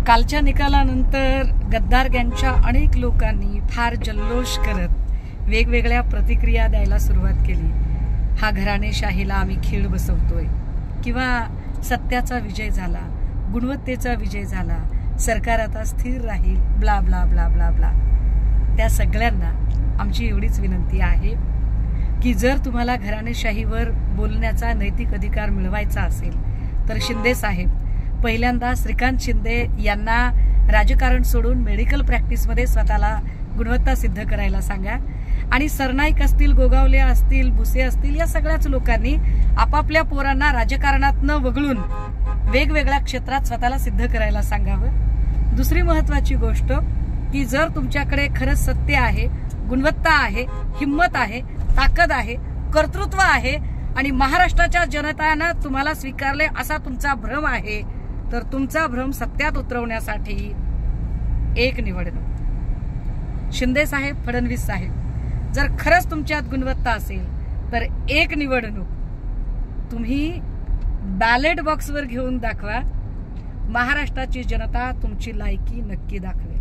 कालच्या निकालानंतर गद्दार गँगच्या अनेक लोकांनी फार जल्लोष करत वेगवेगळ्या प्रतिक्रिया द्यायला सुरुवात केली। हा घराणेशाहीला आम्ही खीळ बसवतोय किंवा सत्याचा विजय झाला, गुणवत्तेचा विजय झाला, सरकार आता स्थिर राहील, blah blah blah blah blah. त्या सगळ्यांना आमची एवढीच विनंती आहे की जर तुम्हाला घराणेशाहीवर बोलण्याचा नैतिक अधिकार मिळवायचा असेल तर शिंदे साहेब पहिल्यांदा श्रीकांत शिंदे यांना राजकारण सोडून मेडिकल प्रॅक्टिसमध्ये स्वतःला गुणवत्ता सिद्ध करायला सांगा आणि सरनाईक असतील, गोगावले असतील, भुसे असतील, या सगळ्याच लोकांनी आपापल्या पोरांना राजकारणातनं वगळून वेगवेगळ्या क्षेत्रात स्वतःला सिद्ध करायला सांगावं। दुसरी महत्त्वाची गोष्ट की जर तुमच्याकडे खरंच सत्य आहे, गुणवत्ता आहे, हिम्मत आहे, ताकद आहे, कर्तृत्व आहे आणि महाराष्ट्राच्या जनतेनं तुम्हाला स्वीकारले असा तुमचा भ्रम आहे तर तुमचा भ्रम सत्यात उतरवण्यासाठी एक निवडणूक। शिंदे साहेब, फडणवीस साहेब, जर खरंच तुमच्यात गुणवत्ता असेल तर एक निवडणूक तुम्ही बॅलेट बॉक्सवर घेऊन दाखवा। महाराष्ट्राची जनता तुमची लायकी नक्की दाखवेल।